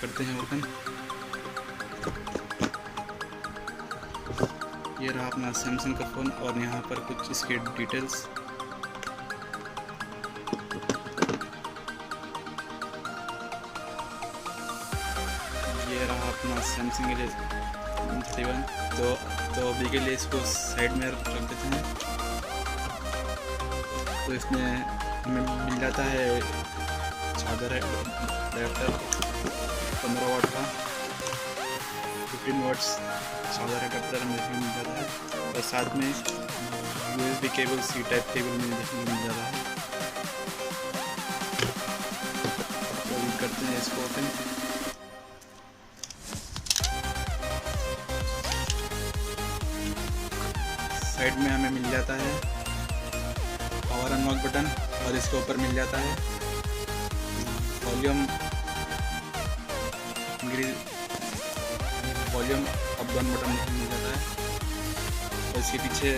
करते हैं ओपन। ये रहा अपना सैमसंग का फ़ोन और यहाँ पर कुछ इसके डिटेल्स। ये रहा अपना सैमसंग M31। तो अभी के लिए इसको साइड में रख देते हैं। तो इसमें हमें मिल जाता है चार्जर एडाप्टर 15 वाट का, 15 वाट्स चार्जर एडाप्टर हमें मिल जाता है और साथ में USB cable C type cable में देखने को मिल जाता है। तो अभी करते हैं इसको ओपन। साइड में हमें मिल जाता है पावर अनलॉक बटन और इसके ऊपर मिल जाता है वॉल्यूम अप डाउन बटन मिल जाता है और इसके पीछे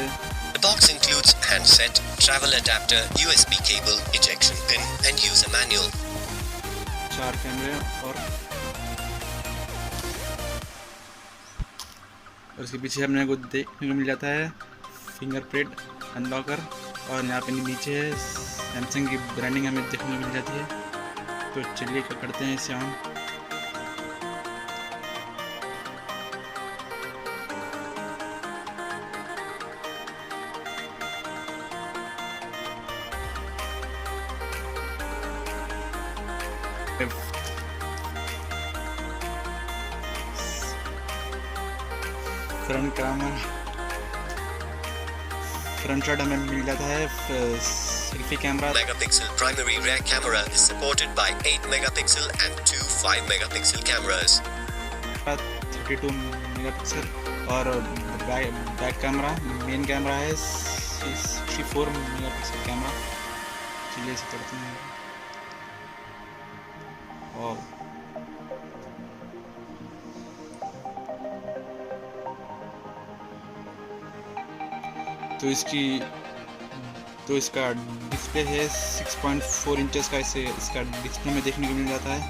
The box includes handset, travel adapter, USB cable, ejection pin and user manual. 4 कैमरे और उसके पीछे हमने को देखने को मिल जाता है फिंगरप्रिंट अनलॉकर और यहाँ पे नीचे सैमसंग की ब्रांडिंग हमें देखने को मिल जाती है। तो चलिए क्या करते हैं इसे ऑन। फ्रंट शॉट हमें मिल जाता है selfie camera. Megapixel primary rear camera is supported by 8 megapixel and 2 5 megapixel cameras. 32 megapixel और बैक कैमरा मेन कैमरा है 64 मेगापिक्सल कैमरा। चलिए इसे करते हैं। वाह, तो इसका डिस्प्ले है 6.4 इंचेस का। इसका डिस्प्ले में देखने को मिल जाता है।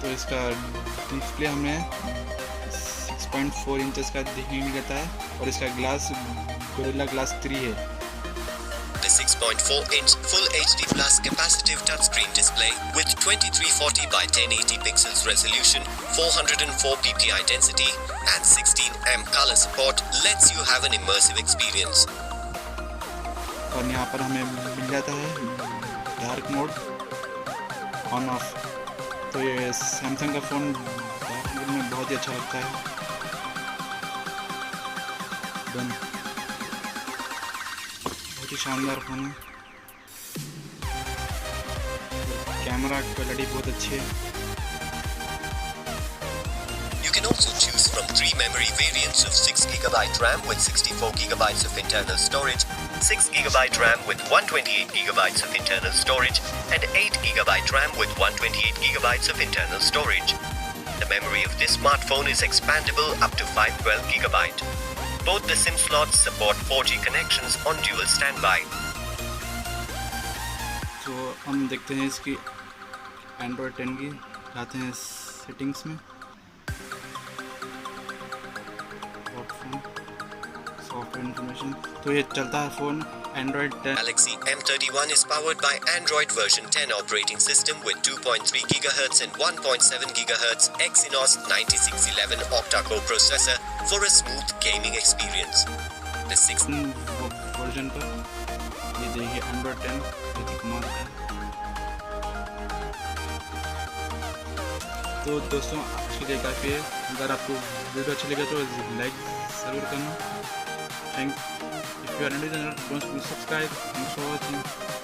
तो इसका डिस्प्ले हमें 6.4 इंचेस का देखने को मिल जाता है और इसका ग्लास गोरिल्ला ग्लास 3 है। The 6.4-inch Full HD Plus capacitive touchscreen display with 2340 by 1080 pixels resolution, 404 ppi density and 16 mm color support lets you have an immersive experience. और यहाँ पर हमें मिल जाता है डार्क मोड ऑन ऑफ। तो ये Samsung का फ़ोन डार्क मोड में बहुत ही अच्छा लगता है। बहुत ही शानदार फ़ोन है। कैमरा क्वालिटी बहुत अच्छी है। You can also choose from 3 memory variants of 6GB RAM with 64GB of internal storage, 6GB RAM with 128GB of internal storage, and 8GB RAM with 128GB of internal storage. The memory of this smartphone is expandable up to 512GB. Both the SIM slots support 4G connections on dual standby. तो हम देखते हैं इसकी Android 10 की, जाते हैं settings में। Software information. तो ये चलता है phone Android 10। Galaxy M31 is powered by Android version 10 operating system with 2.3 GHz and 1.7 GHz Exynos 9611 octa-core processor for a smooth gaming experience. The 6th version पर ये देखिए Android 10 बहुत कमाल का है। तो दोस्तों आज के लिए काफ़ी है। अगर आपको वीडियो अच्छा लगे तो लाइक ज़रूर करना। If you are new to the channel, don't forget to subscribe. Thanks for watching.